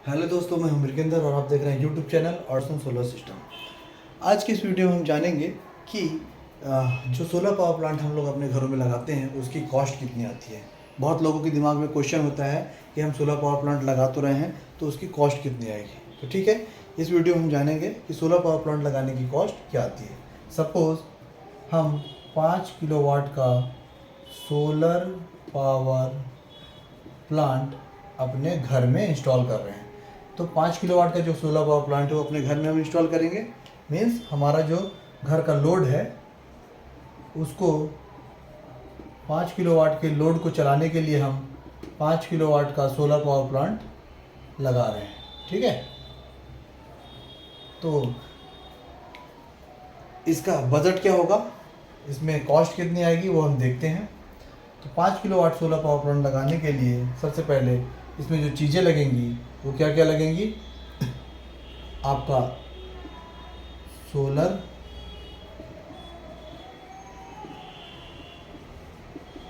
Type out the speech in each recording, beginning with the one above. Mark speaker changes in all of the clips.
Speaker 1: Hello दोस्तों, मैं हूं मृगेंद्र और आप देख रहे हैं YouTube channel Orson solar system. आज की इस वीडियो में हम जानेंगे कि जो सोलर पावर प्लांट हम लोग अपने घरों में लगाते हैं उसकी कॉस्ट कितनी आती है। बहुत लोगों के दिमाग में क्वेश्चन होता है कि हम सोलर पावर प्लांट लगा तो रहे हैं तो उसकी कॉस्ट कितनी आएगी। तो ठीक है, इस वीडियो में हम जानेंगे कि सोलर पावर प्लांट लगाने की कॉस्ट क्या आती है। सपोज़ हम 5 किलोवाट का सोलर पावर प्लांट अपने घर में इंस्टॉल कर रहे हैं, तो 5 किलोवाट का जो सोलर पावर प्लांट है वो अपने घर में हम इंस्टॉल करेंगे। मीन्स हमारा जो घर का लोड है उसको 5 किलोवाट के लोड को चलाने के लिए हम 5 किलोवाट का सोलर पावर प्लांट लगा रहे हैं। ठीक है, तो इसका बजट क्या होगा, इसमें कॉस्ट कितनी आएगी वो हम देखते हैं। तो 5 किलोवाट सोलर पावर प्लांट लगाने के लिए सबसे पहले इसमें जो चीज़ें लगेंगी वो क्या क्या लगेंगी। आपका सोलर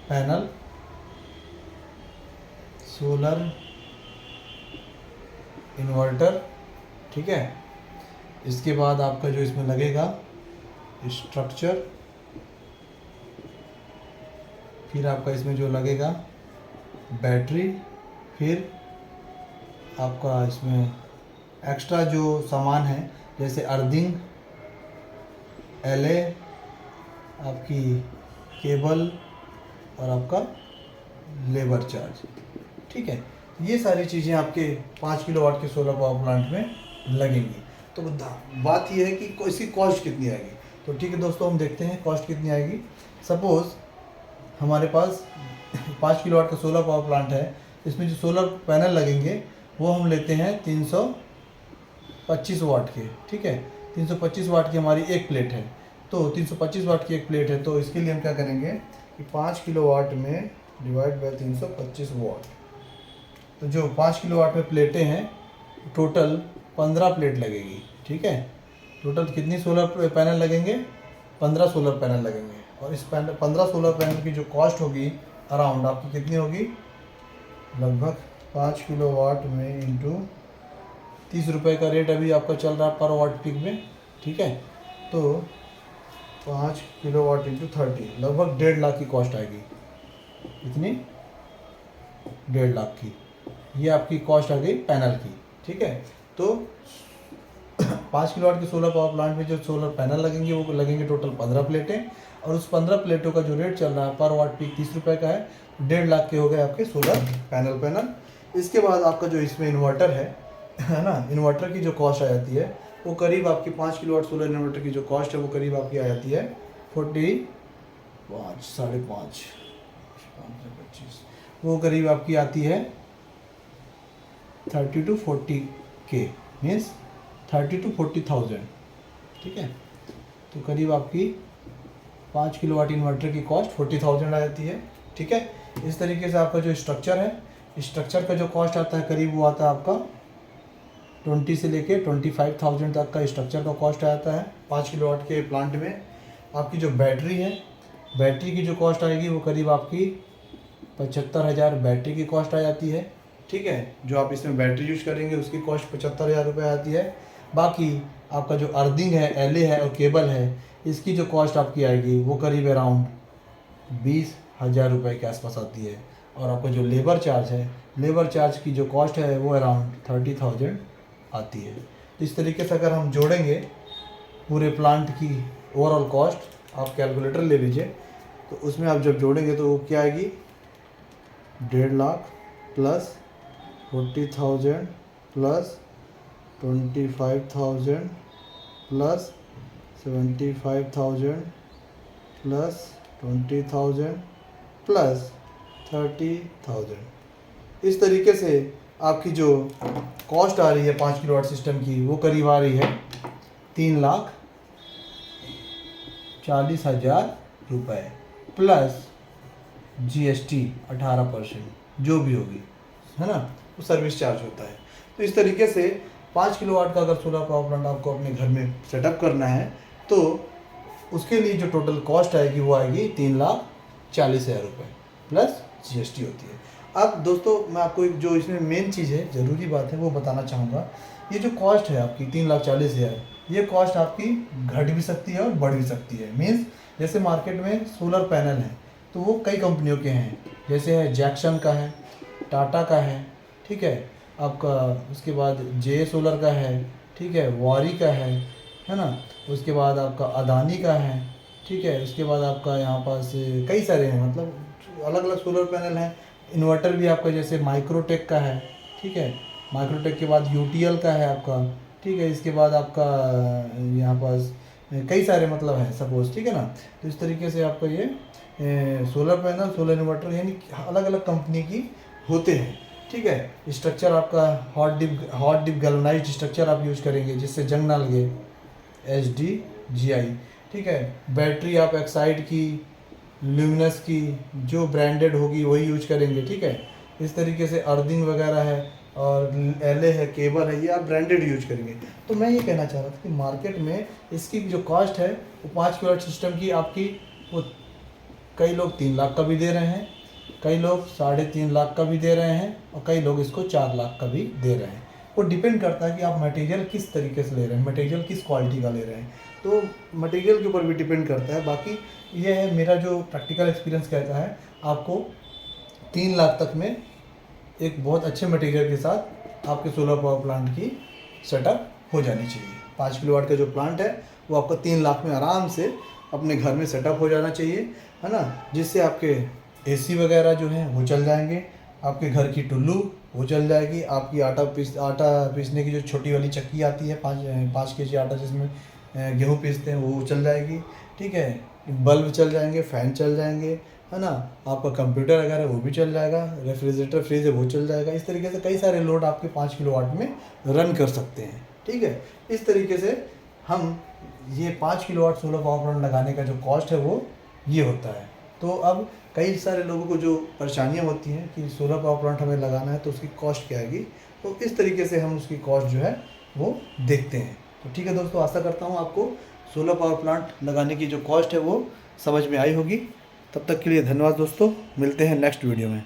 Speaker 1: पैनल, सोलर इन्वर्टर, ठीक है। इसके बाद आपका जो इसमें लगेगा स्ट्रक्चर, फिर आपका इसमें जो लगेगा बैटरी, फिर आपका इसमें एक्स्ट्रा जो सामान है जैसे अर्थिंग, एले, आपकी केबल और आपका लेबर चार्ज। ठीक है, ये सारी चीज़ें आपके 5 किलोवाट के सोलर पावर प्लांट में लगेंगी। तो बात ये है कि इसकी कॉस्ट कितनी आएगी। तो ठीक है दोस्तों, हम देखते हैं कॉस्ट कितनी आएगी। सपोज़ हमारे पास 5 किलोवाट का सोलर पावर प्लांट है, इसमें जो सोलर पैनल लगेंगे वो हम लेते हैं 325 वाट के। ठीक है, 325 वाट की हमारी एक प्लेट है, तो 325 वाट की एक प्लेट है, तो इसके लिए हम क्या करेंगे कि 5 किलोवाट में डिवाइड बाय 325 वाट, तो जो 5 किलोवाट में प्लेटें हैं टोटल 15 प्लेट लगेगी। ठीक है, टोटल कितनी सोलर पैनल लगेंगे, 15 सोलर पैनल लगेंगे। और इस 15 सोलर पैनल की जो कॉस्ट होगी अराउंड आपकी कितनी होगी, लगभग 5 किलोवाट में इंटू 30 रुपये का रेट अभी आपका चल रहा है पर वाट पीक में। ठीक है, तो 5 किलोवाट इंटू 30 लगभग 1.5 लाख की कॉस्ट आएगी। कितनी, 1.5 लाख की ये आपकी कॉस्ट आ गई पैनल की। ठीक है, तो 5 किलोवाट के सोलर पावर प्लांट में जो सोलर पैनल लगेंगे वो लगेंगे टोटल 15 प्लेटें, और उस 15 प्लेटों का जो रेट चल रहा है पर वाट पीक 30 रुपये का है। 1.5 लाख के हो गए आपके सोलर पैनल। इसके बाद आपका जो इसमें इन्वर्टर है ना, इन्वर्टर की जो कॉस्ट आ जाती है वो करीब आपकी 5 किलोवाट सोलर इन्वर्टर की जो कॉस्ट है वो करीब आपकी आ जाती है 45 साढ़े 5 25, वो करीब आपकी आती है 30 to 40 के, मीन्स 30 to 40,000। ठीक है, तो करीब आपकी 5 किलोवाट इन्वर्टर की कॉस्ट 40,000 आ जाती है। ठीक है, इस तरीके से आपका जो स्ट्रक्चर है, स्ट्रक्चर का जो कॉस्ट आता है करीब वो आता है आपका 20 से लेके 25,000 तक का स्ट्रक्चर का कॉस्ट आ जाता है 5 किलोवाट के प्लांट में। आपकी जो बैटरी है, बैटरी की जो कॉस्ट आएगी वो करीब आपकी 75,000 बैटरी की कॉस्ट आ जाती है। ठीक है, जो आप इसमें बैटरी यूज करेंगे उसकी कॉस्ट 75,000 रुपये आती है। बाकी आपका जो अर्थिंग है, एले है और केबल है, इसकी जो कॉस्ट आपकी आएगी वो करीब अराउंड 20,000 रुपये के आसपास आती है। और आपका जो लेबर चार्ज है, लेबर चार्ज की जो कॉस्ट है वो अराउंड 30,000 आती है। तो इस तरीके से अगर हम जोड़ेंगे पूरे प्लांट की ओवरऑल कॉस्ट, आप कैलकुलेटर ले लीजिए, तो उसमें आप जब जोड़ेंगे तो वो क्या आएगी, 1.5 lakh plus 40,000 plus 25,000 plus 75,000 plus 20,000 plus 30,000। इस तरीके से आपकी जो कॉस्ट आ रही है 5 किलोवाट सिस्टम की वो करीब आ रही है 3,40,000 रुपये प्लस GST 18% जो भी होगी, है ना, वो सर्विस चार्ज होता है। तो इस तरीके से 5 किलोवाट का अगर सोलर पावर प्लांट आपको अपने घर में सेटअप करना है तो उसके लिए जो टोटल कॉस्ट आएगी वो आएगी 3,40,000 रुपये प्लस GST होती है। अब दोस्तों मैं आपको एक जो इसमें मेन चीज़ है, ज़रूरी बात है, वो बताना चाहूँगा। ये जो कॉस्ट है आपकी 3,40,000, ये कॉस्ट आपकी घट भी सकती है और बढ़ भी सकती है। मीन्स जैसे मार्केट में सोलर पैनल है तो वो कई कंपनियों के हैं, जैसे है जैक्सन का है, टाटा का है, ठीक है, आपका उसके बाद जे सोलर का है, ठीक है, वारी का है ना, उसके बाद आपका अदानी का है, ठीक है, उसके बाद आपका यहाँ पास कई सारे हैं, मतलब अलग अलग सोलर पैनल हैं। इन्वर्टर भी आपका जैसे माइक्रोटेक का है, ठीक है, माइक्रोटेक के बाद यूटीएल का है आपका, ठीक है, इसके बाद आपका यहाँ पास कई सारे मतलब है सपोज, ठीक है ना। तो इस तरीके से आपका ये सोलर पैनल, सोलर इन्वर्टर यानी अलग अलग कंपनी की होते हैं, ठीक है। स्ट्रक्चर आपका हॉट डिप गैल्वेनाइज्ड स्ट्रक्चर आप यूज़ करेंगे जिससे जंग ना लगे, HDGI, ठीक है। बैटरी आप एक्साइड की, ल्यूमिनस की, जो ब्रांडेड होगी वही यूज करेंगे, ठीक है। इस तरीके से अर्थिंग वगैरह है और LA है, केबल है, ये आप ब्रांडेड यूज करेंगे। तो मैं ये कहना चाह रहा था कि मार्केट में इसकी जो कॉस्ट है वो 5 किलोवाट सिस्टम की आपकी, वो कई लोग 3 लाख का भी दे रहे हैं, कई लोग 3.5 लाख का भी दे रहे हैं और कई लोग इसको 4 लाख का भी दे रहे हैं। वो डिपेंड करता है कि आप मटेरियल किस तरीके से ले रहे हैं, मटेरियल किस क्वालिटी का ले रहे हैं, तो मटेरियल के ऊपर भी डिपेंड करता है। बाकी ये है, मेरा जो प्रैक्टिकल एक्सपीरियंस कहता है आपको 3 लाख तक में एक बहुत अच्छे मटेरियल के साथ आपके सोलर पावर प्लांट की सेटअप हो जानी चाहिए। 5 किलोवाट का जो प्लांट है वो आपका 3 लाख में आराम से अपने घर में सेटअप हो जाना चाहिए, है ना, जिससे आपके AC वगैरह जो है वो चल जाएंगे, आपके घर की टुल्लू वो चल जाएगी, आपकी आटा पीसने की जो छोटी वाली चक्की आती है 5 kg आटा जिसमें गेहूँ पीसते हैं वो चल जाएगी, ठीक है, बल्ब चल जाएंगे, फ़ैन चल जाएंगे, है ना, आपका कंप्यूटर वगैरह वो भी चल जाएगा, रेफ्रिजरेटर फ्रिज है वो चल जाएगा। इस तरीके से कई सारे लोड आपके 5 किलोवाट में रन कर सकते हैं, ठीक है। इस तरीके से हम ये 5 किलोवाट सोलर पावर प्लांट लगाने का जो कॉस्ट है वो ये होता है। तो अब कई सारे लोगों को जो परेशानियां होती हैं कि सोलर पावर प्लांट हमें लगाना है तो उसकी कॉस्ट क्या आएगी, तो इस तरीके से हम उसकी कॉस्ट जो है वो देखते हैं। तो ठीक है दोस्तों, आशा करता हूँ आपको सोलर पावर प्लांट लगाने की जो कॉस्ट है वो समझ में आई होगी। तब तक के लिए धन्यवाद दोस्तों, मिलते हैं नेक्स्ट वीडियो में।